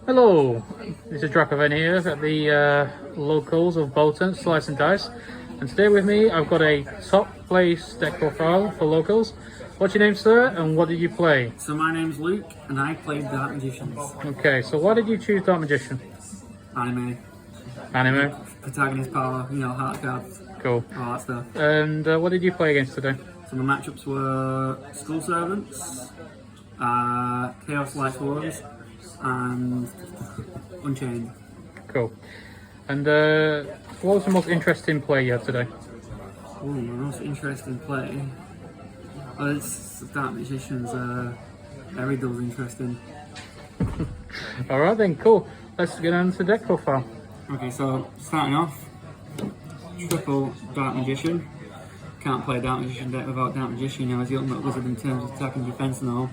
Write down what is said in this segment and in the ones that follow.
Hello, this is Dracoven here at the locals of Bolton, Slice and Dice. And today with me, I've got a top place deck profile for locals. What's your name, sir, and what did you play? So my name's Luke, and I played Dark Magicians. Okay, so why did you choose Dark Magician? Anime. Anime? Protagonist power, heart cards. Cool. All that stuff. And what did you play against today? So my matchups were Skull Servants, Chaos Life Wars, and Unchained. Cool. And what was the most interesting play you had today? Oh, my most interesting play? Well, it's Dark Magicians. Every does interesting. Alright then, cool. Let's get on to the deck profile. Okay, so starting off, triple Dark Magician. Can't play a Dark Magician deck without Dark Magician, you know, as the ultimate wizard in terms of attack and defense and all.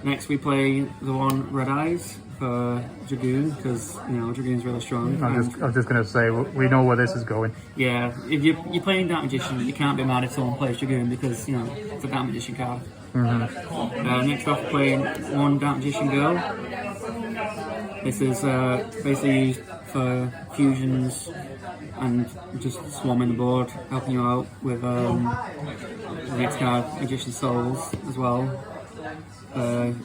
Next we play the one Red Eyes for Dragoon, because, you know, Dragoon's really strong. I was just going to say, we know where this is going. Yeah, if you're playing Dark Magician, you can't be mad if someone plays Dragoon, because, you know, it's a Dark Magician card. Next off, playing one Dark Magician Girl. This is basically used for fusions and just swarming the board, helping you out with the next card, Magician Souls, as well. You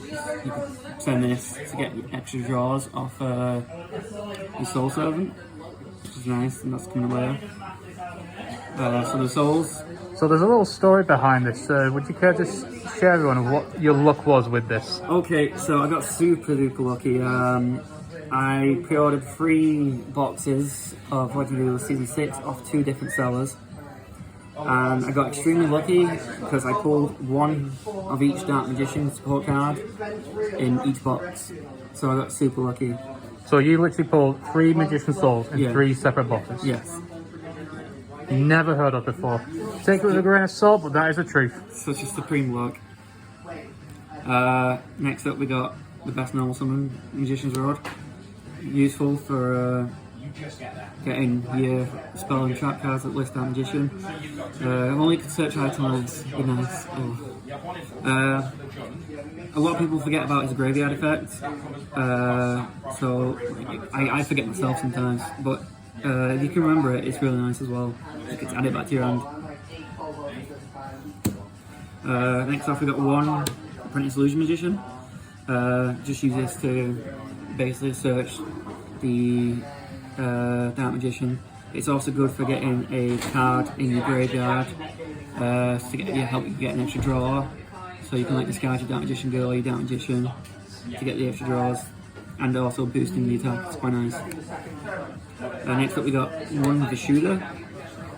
can send this to get extra draws off your Soul Servant, which is nice, and that's coming away. So the Souls. So there's a little story behind this. Would you care to share everyone what your luck was with this? Okay, so I got super duper lucky. I pre-ordered 3 boxes of Legendary Duel Season 6 off 2 different sellers. And I got extremely lucky because I pulled one of each Dark Magician support card in each box. So I got super lucky. So you literally pulled 3 Magician Souls in 3 separate boxes? Yes. Never heard of before. Take it with a grain of salt, but that is the truth. Such a supreme luck. Next up we got the best normal summon, Magician's Rod. Useful for getting your spell and trap cards that list Dark Magician. I've only could search items, be nice. Oh. A lot of people forget about his graveyard effect, so I forget myself sometimes, but if you can remember it, it's really nice as well. You can add it back to your hand. Next off we got one Apprentice Illusion Magician. Just use this to basically search the Dark Magician. It's also good for getting a card in your graveyard to help you get an extra draw. So you can like discard your Dark Magician Girl or your Dark Magician to get the extra draws, and also boosting the attack. It's quite nice. Next up we got one with the Shooter.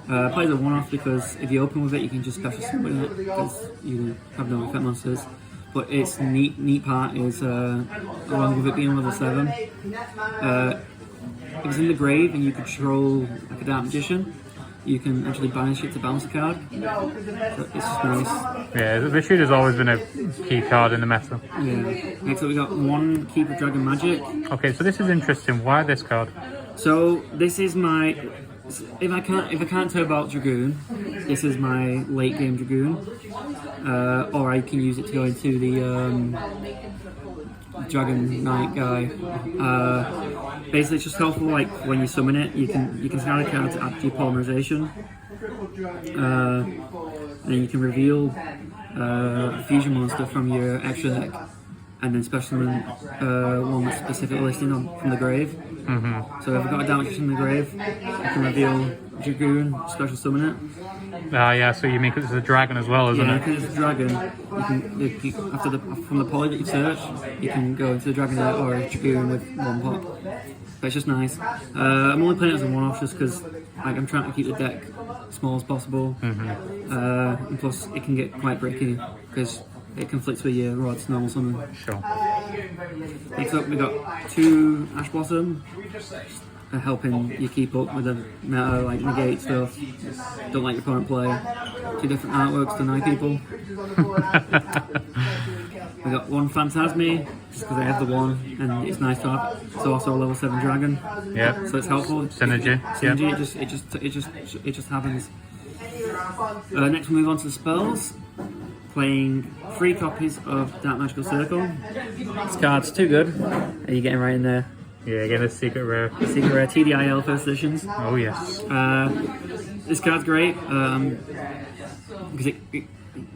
Plays a one-off because if you open with it, you can just cast a summon in it because you have no effect monsters. But its neat part is, along with it being level 7, if it's in the grave and you control like a Dark Magician, you can actually banish it to bounce a card. So it's just nice. Yeah, the Shooter's always been a key card in the meta. Yeah. Next up we got one Keep of Dragon Magic. Okay, so this is interesting. Why this card? So this is my... If I can't turbo out Dragoon, this is my late game Dragoon, or I can use it to go into the Dragon Knight guy. Basically, it's just helpful. Like when you summon it, you can discard a card to add to your polymerization, and then you can reveal a fusion monster from your extra deck, and then special summon one that's specifically listed from the grave. So if I've got a Dark Magician in the grave, I can reveal Dragoon, special summon it. Yeah, so you mean because it's a dragon as well, isn't it? Yeah, because it's a dragon, from the poly that you search, you can go into the Dragon Knight or a Dragoon with 1 pop. But it's just nice. I'm only playing it as a one-off just because I'm trying to keep the deck small as possible. And plus, it can get quite bricky because it conflicts with your Rod's normal summon. Sure. Next up, we got 2 Ash Blossom, helping you keep up with the meta, like negate stuff, don't let your opponent play. 2 different artworks to annoy people. We got 1 Phantasme, just because I have the 1, and it's nice to have. It's also a level 7 dragon. Yeah. So it's helpful. Synergy. Synergy. It just happens. Next we move on to the spells. playing 3 copies of Dark Magical Circle. This card's too good. Are you getting right in there? Yeah, again, a secret rare. Secret rare TDIL first editions. Oh yes. This card's great because it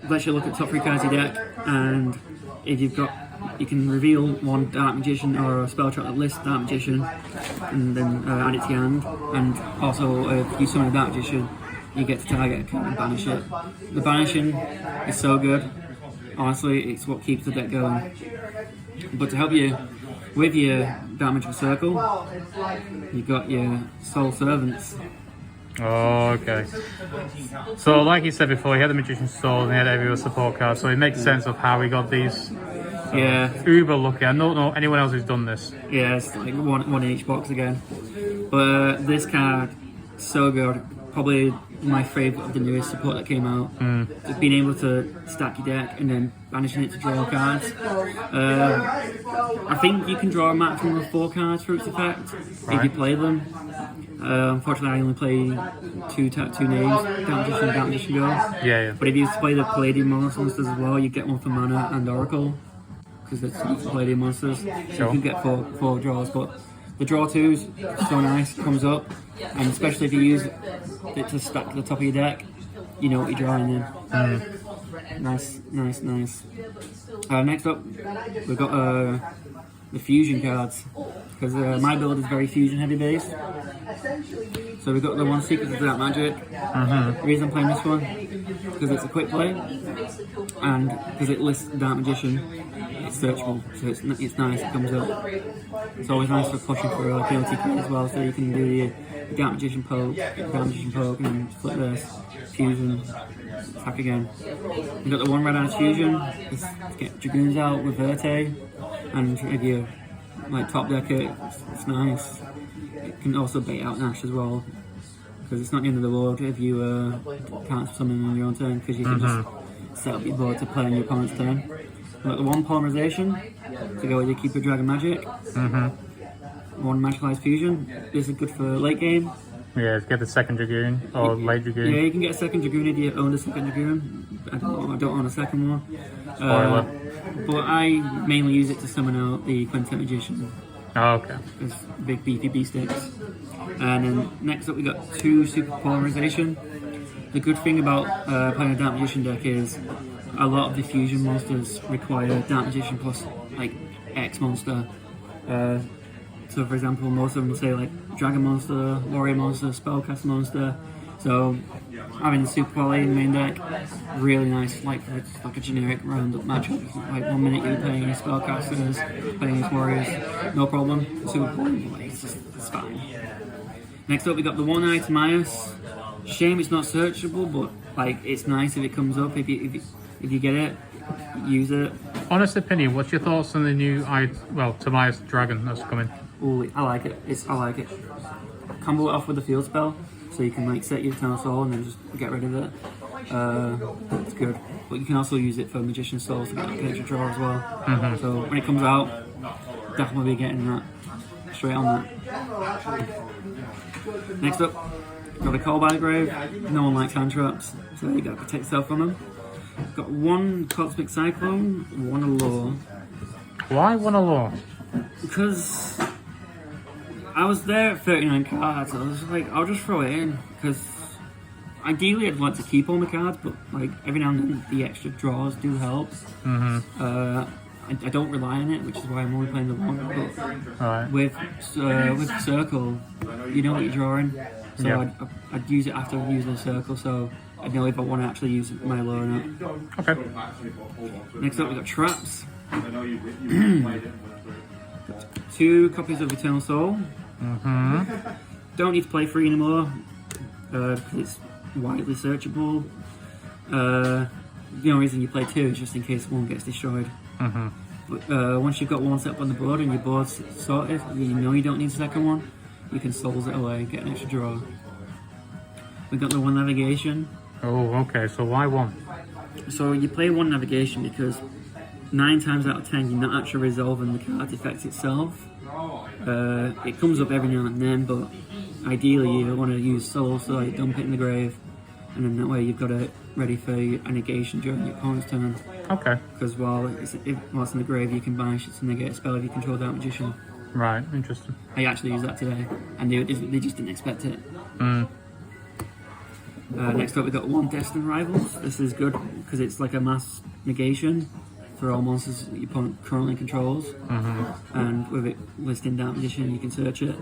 lets you look at top 3 cards of your deck, and if you've got, you can reveal 1 Dark Magician or a spell trap that lists Dark Magician, and then add it to your hand. And also, if you summon a Dark Magician, you get to target a card and banish it. The banishing is so good. Honestly, it's what keeps the deck going. But to help you with your Dark Magical Circle, you've got your Soul Servants. Oh, okay. So, like you said before, he had the Magician's Soul and he had every other support card, so it makes sense of how he got these. Yeah. Uber lucky. I don't know anyone else who's done this. Yeah, it's like one in each box again. But this card, so good. Probably my favourite of the newest support that came out. Just being able to stack your deck and then banishing it to draw cards. I think you can draw a maximum of 4 cards for its effect if you play them. Unfortunately, I only play two names, Dark Magician and Dark Magician Girl. Yeah. But if you used to play the Palladium monsters as well, you get one for Mana and Oracle, because it's Palladium monsters. So you can get four draws, but the draw 2's so nice, comes up, and especially if you use it to stack to the top of your deck, you know what you're drawing in. Nice. Next up, we've got the fusion cards, because my build is very fusion heavy based. So we've got the 1 Secret of Dark Magic. The reason I'm playing this one is because it's a quick play, and because it lists Dark Magician, it's searchable, so it's nice, it comes up. It's always nice for pushing for a penalty card as well, so you can do your Dark Magician poke, and then flip this, fusion, attack again. We've got the 1 red ice fusion, just get Dragoons out with Verte, and if you like top deck it, it's nice. It can also bait out Nash as well, because it's not the end of the world if you can't summon on your own turn, because you can just set up your board to play on your opponent's turn. We've got the 1 Polymerization to go with your Keeper Dragon Magic. 1 Magicalized Fusion. This is good for late game. Yeah, to get the 2nd Dragoon or late Dragoon. Yeah, you can get a 2nd Dragoon if you own a 2nd Dragoon. I don't own a 2nd one. Spoiler. But I mainly use it to summon out the Quintet Magician. Oh, okay. There's big beefy B-sticks. And then next up we got 2 Super Polarization. The good thing about playing a Dark Magician deck is a lot of the fusion monsters require Dark Magician plus like X monster. So for example, most of them will say like Dragon Monster, Warrior Monster, Spellcast Monster. So having the Super Poly in the main deck, really nice, like for it's like a generic roundup matchup. Like 1 minute you're playing against Spellcasters, playing against Warriors, no problem. Super Poly, it's fine. Next up we got the 1 Eye Timaeus. Shame it's not searchable, but like it's nice if it comes up. If you get it, use it. Honest opinion, what's your thoughts on the new Timaeus Dragon that's coming? Ooh, I like it. I like it. Combo it off with the field spell, so you can like set your Eternal Soul and then just get rid of it. It's good. But you can also use it for Magician's Souls to get an extra draw as well. So when it comes out, definitely be getting that straight on that. Next up, got a Call by the Grave. No one likes hand traps, so you gotta protect yourself from them. Got 1 Cosmic Cyclone, 1 Allure. Why 1 Allure? Because I was there at 39 cards, I was like, I'll just throw it in, because ideally I'd like to keep all my cards, but like every now and then the extra draws do help. I don't rely on it, which is why I'm only playing the 1. But with Circle, you know what you're drawing, so I'd use it after I've used the Circle, so I know if I want to actually use my Allure or not. Okay. Next up we got Traps. 2 copies of Eternal Soul. Don't need to play 3 anymore, because it's widely searchable. The only reason you play 2 is just in case 1 gets destroyed. But once you've got 1 set up on the board and your board's sorted, you know you don't need a 2nd one, you can Souls it away, get an extra draw. We got the 1 Navigation. Oh, okay, so why 1? So you play 1 Navigation because 9 times out of 10 you're not actually resolving the card effect itself. It comes up every now and then, but ideally you want to use Soul, so you dump it in the grave, and then that way you've got it ready for a negation during your opponent's turn. Okay. Because while it's in the grave, you can banish it to negate a spell if you control Dark Magician. Right, interesting. I actually used that today, and they just didn't expect it. Next up, we got 1 Destined Rivals. This is good because it's like a mass negation for all monsters that your opponent currently controls. And with it listing Dark Magician, you can search it.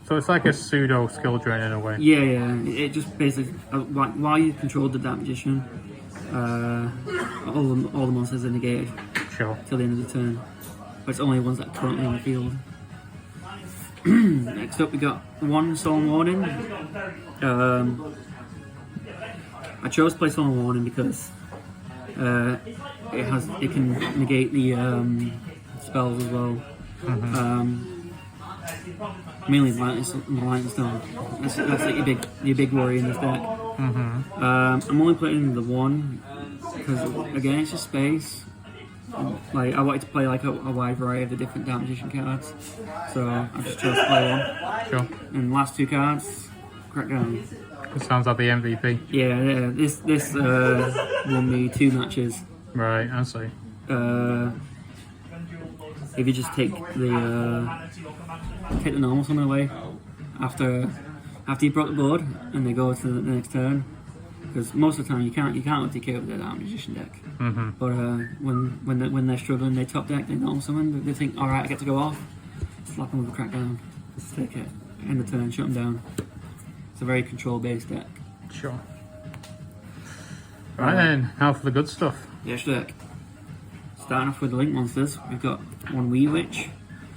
So it's like a pseudo skill drain in a way. Yeah. It just basically, while you control the Dark Magician, all the monsters are negated Sure. till the end of the turn. But it's only ones that are currently on the field. Next up, we got 1 Solemn Warning. I chose to play Solemn Warning because it can negate the spells as well. Mainly Lightning Stone. That's like your big worry in this deck. I'm only playing the 1 because again it's just space. Like I wanted to play like a wide variety of the different Dark Magician cards, so I just chose to play 1. Sure. And last 2 cards, Crackdown. It sounds like the MVP. Yeah. This won me 2 matches. Right, I see. If you just take the normal summon away after you broke the board and they go to the next turn, because most of the time you can't DK with the Dark Magician deck. But when they're struggling, they top deck, they normal summon, they think, all right, I get to go off, slap them with a Crackdown, just take it, end the turn, shut them down. It's a very control-based deck. Sure. Right then, now for the good stuff. Yes, deck. Starting off with the Link monsters, we've got 1 Wee Witch.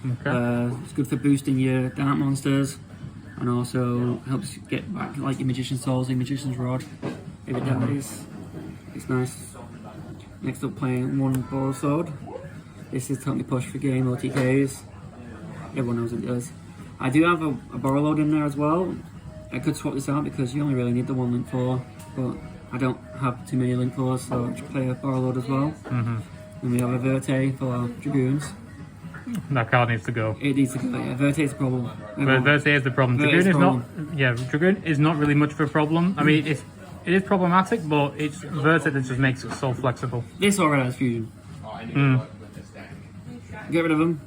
Okay. It's good for boosting your dark monsters, and also helps get back like your Magician's Souls, your Magician's Rod. If it dies, it's nice. Next up, playing 1 Borrow Sword. This is to help me push for game OTKs. Everyone knows what it does. I do have a Borrow Load in there as well. I could swap this out because you only really need the 1 Link 4, but I don't have too many Link 4s, so I just play a Borrow Load as well. Then we have a Verte for our Dragoons. That card needs to go. It needs to go, yeah. Verte is a problem. Verte is the problem. Verte Dragoon is is not. Dragoon is not really much of a problem. I mean, it is problematic, but it's Verte that just makes it so flexible. This already has fusion. Get rid of them,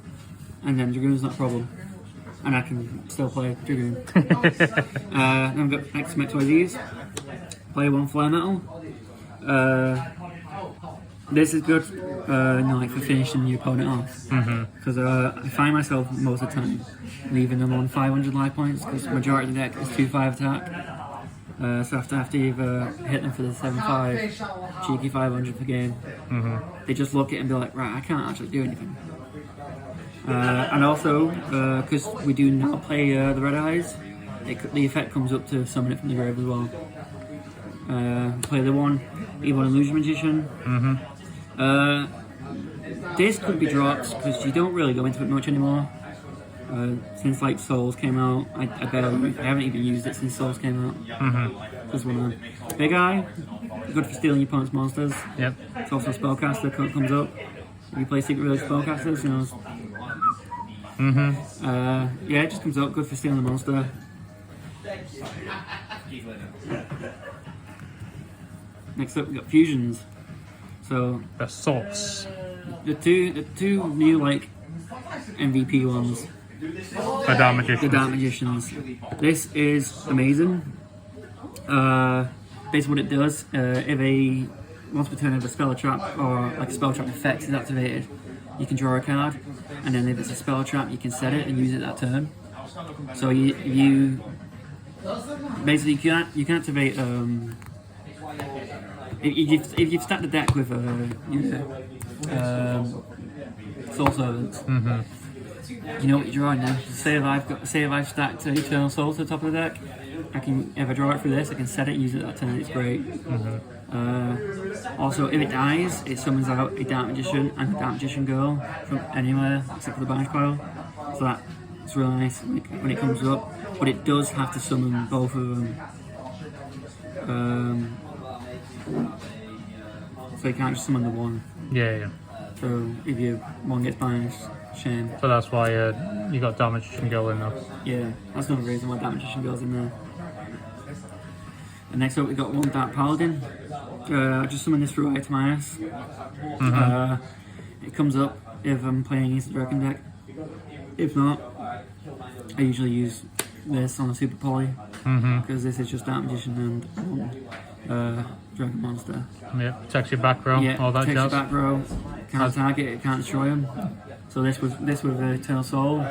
and then Dragoon's not a problem. And I can still play Dragoon. Then we've got XMXYZs. Play 1 Flare Metal. This is good like for finishing your opponent off. Because I find myself most of the time leaving them on 500 life points because the majority of the deck is 2-5 attack. So after you've hit them for the 7-5, cheeky 500 per game, they just look at it and be like, right, I can't actually do anything. And also, because we do not play the Red Eyes, the effect comes up to summon it from the grave as well. Play the 1 Evil Illusion Magician. This could be dropped because you don't really go into it much anymore. Since like Souls came out, I haven't even used it since Souls came out. Just one Big Eye, good for stealing your opponent's monsters. Yep. It's also a spellcaster comes up. If you play Secret Village spellcasters, you know. Yeah, it just comes up, good for stealing the monster. Next up, we got fusions. So The sauce. the two new like MVP ones. The Dark Magician. The Dark Magicians. This is amazing. Basically what it does, if a once per turn if a spell trap or like a spell trap effect is activated, you can draw a card, and then if it's a spell trap, you can set it and use it that turn. So you basically you can activate if you've stacked the deck with Soul Servants. You know what you're drawing now. Say if I've stacked Eternal Soul to the top of the deck, if I draw it through this, I can set it and use it that turn. It's great. Also, if it dies, it summons out a Dark Magician and a Dark Magician Girl from anywhere except for the banish pile. So that's really nice when it comes up. But it does have to summon both of them. So you can't just summon the one. Yeah. So if one gets banished, shame. So that's why you got Dark Magician Girl in there. Yeah, that's another reason why Dark Magician Girl's in there. And next up we got one Dark Paladin. I just summon this through Itemias. It comes up if I'm playing against the Dragon deck. If not, I usually use this on a Super Poly because this is just Dark Magician and Dragon Monster. Yeah, protects your back row, all that protects jazz. your back row, can't target it, can't destroy him. So this with Eternal Soul,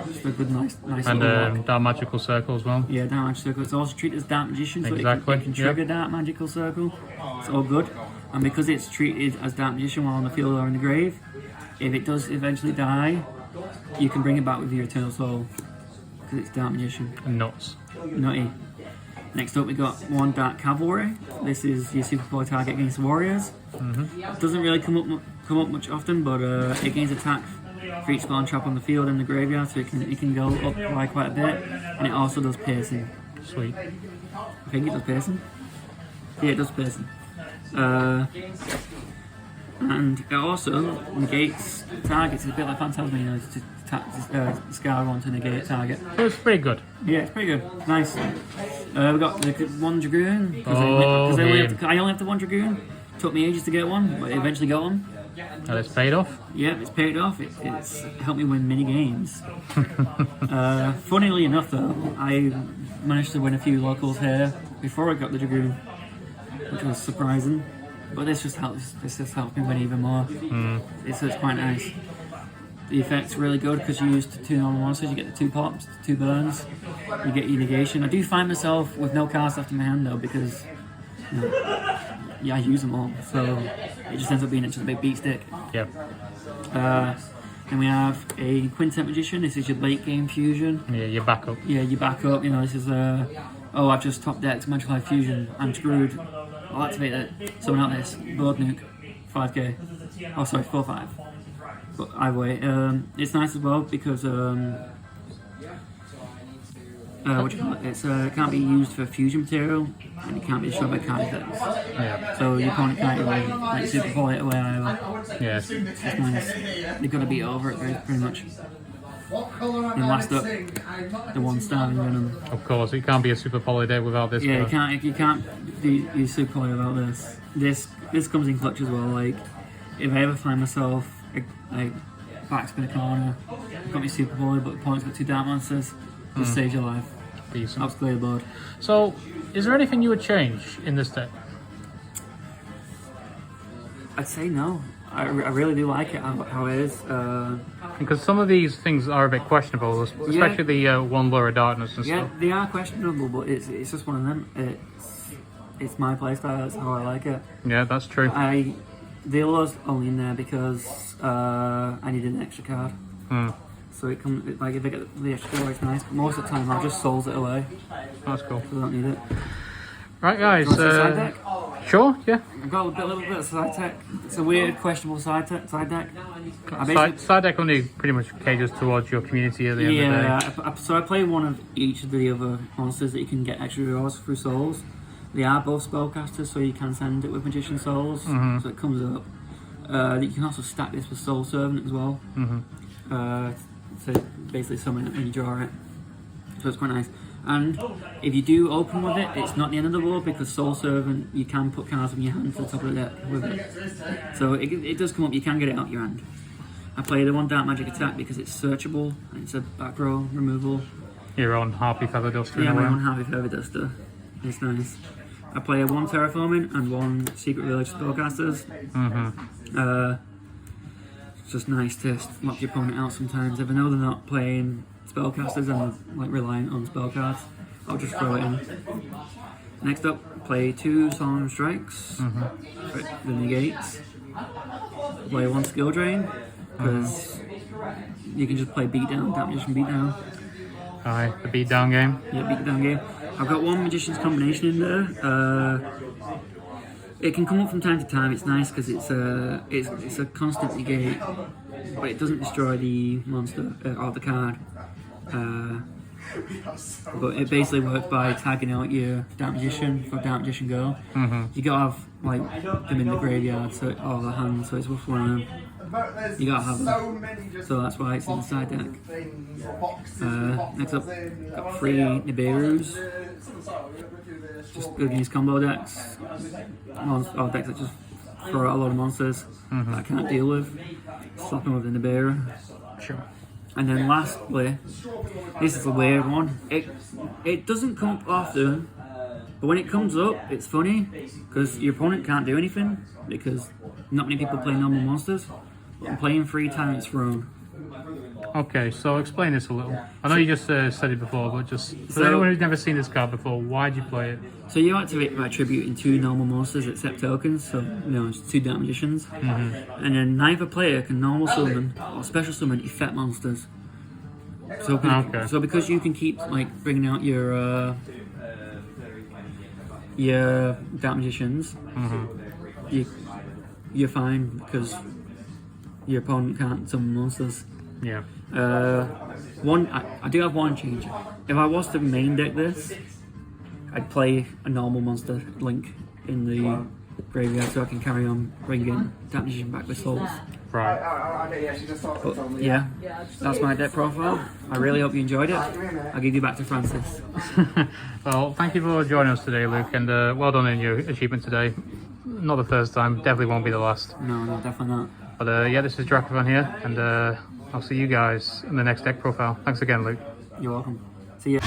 just a good nice And little lock. Dark Magical Circle as well. Yeah, Dark Magic Circle. It's also treated as Dark Magician, so Exactly, it can trigger Dark Magical Circle. It's all good. And because it's treated as Dark Magician while on the field or in the grave, if it does eventually die, you can bring it back with your Eternal Soul. Because it's Dark Magician. Nuts. Nutty. Next up we got one Dark Cavalry. This is your Super Poly target against warriors. It doesn't really come up much often, but it gains attack for each spawn trap on the field and the graveyard, so it can go up by quite a bit, and it also does piercing. Sweet. I think it does piercing. Yeah, it does piercing. And it also negates targets. It's a bit like Phantasma, you know, to scar one to negate target. So it's pretty good. Yeah, it's pretty good. Nice. We got the one Dragoon. Oh, I only have the one Dragoon. Took me ages to get one, but I eventually got one. And it's paid off. Yeah, it's paid off. It's helped me win many games. Funnily enough, though, I managed to win a few locals here before I got the Dragoon, which was surprising. But this just helps. This just helped me win even more. It's quite nice. The effect's really good because you use 2 normal monsters. You get the 2 pops, 2 burns. You get your negation. I do find myself with no cards left in my hand though because, you know, yeah, I use them all. So it just ends up being just a big beat stick. Yep. Then we have a Quintet Magician. This is your late game fusion. Yeah, your backup. Yeah, your backup. You know, this is oh, I've just top decked Magical Life Fusion. I'm screwed. I'll activate it. Summon out this Blood Nuke, 5k. Oh, sorry, 4/5. But either way, it's nice as well because what do you call it? It can't be used for fusion material and it can't be destroyed by card effects. Yeah. So your opponent can't even like super poly it away either. Yes. It's nice. They've got to beat over it pretty much. And last up, the 1 Starving Venom. Of course, it can't be a Super Poly day without this. Yeah, guy. you can't do super poly without this. This comes in clutch as well. Like if I ever find myself like backspin a corner, I've got my super poly, but the opponent's got 2 dark monsters, just saves your life. Decent. Helps clear the board. So, is there anything you would change in this deck? I'd say no. I really do like it how it is. Because some of these things are a bit questionable, especially the 1 Lure of Darkness and Yeah, stuff. they are questionable, but it's just one of them. It's my playstyle. That's how I like it. Yeah, that's true. The Lure's only in there because I needed an extra card. So it comes like if I get the extra card, it's nice. But most of the time, I'll just souls it away. That's cool. So I don't need it. Right, guys. Do you want to see side deck? Sure, yeah. I've got a little bit of side deck. It's a weird, questionable side deck. Side deck only pretty much caters towards your community at the end of the day. So I play one of each of the other monsters that you can get extra rewards through souls. They are both spellcasters, so you can send it with Magician Souls, so it comes up. You can also stack this with Soul Servant as well. So basically summon it when you draw it. So it's quite nice. And if you do open with it, it's not the end of the board because Soul Servant, you can put cards from your hand to the top of the deck with it. So it does come up, you can get it out your hand. I play the 1 Dark Magic Attack because it's searchable, and it's a back row removal. Your own Harpy Feather Duster. Yeah, my own Harpy Feather Duster. It's nice. I play a 1 Terraforming and 1 Secret Village Spellcasters. It's just nice to lock your opponent out sometimes. If I know they're not playing spellcasters and I'm like reliant on spell cards, I'll just throw it in. Next up, play 2 Solemn Strikes for the negates. Play 1 Skill Drain because you can just play Beatdown, Dark Magician Beatdown. Aye, the beatdown game. Yeah, Beatdown game. I've got 1 Magician's Combination in there. It can come up from time to time. It's nice because it's a constant negate, but it doesn't destroy the monster or the card. But it basically works by tagging out your Dark Magician for Dark Magician Go. You gotta have like them in the graveyard or the hand, so it's worth one of them. You gotta have them. So that's why it's in the side deck. Next up, got 3 Nibiru's. just good use combo decks, or decks that just throw out a lot of monsters that I can't deal with. Slap them within the bear. Sure. And then lastly, this is a weird one. It doesn't come up often, but when it comes up, it's funny because your opponent can't do anything because not many people play normal monsters. But I'm playing 3 Tyrant's Throne. Okay, so explain this a little. I know you just said it before, but just for So- anyone who's never seen this card before, why'd you play it? So you activate by attributing 2 normal monsters except tokens, so it's 2 Dark Magicians. And then neither player can normal summon or special summon effect monsters. So, Okay. so because you can keep like bringing out your Dark Magicians, you're fine because your opponent can't summon monsters. Yeah. I do have one change. If I was to main deck this, I'd play a normal monster Link in the graveyard so I can carry on bringing Dark Magician back with souls. Right. But yeah, that's my deck profile. I really hope you enjoyed it. I'll give you back to Francis. Well, thank you for joining us today, Luke, and well done in your achievement today. Not the first time, definitely won't be the last. No, definitely not. But yeah, this is Dracovan here, and I'll see you guys in the next deck profile. Thanks again, Luke. You're welcome. See ya.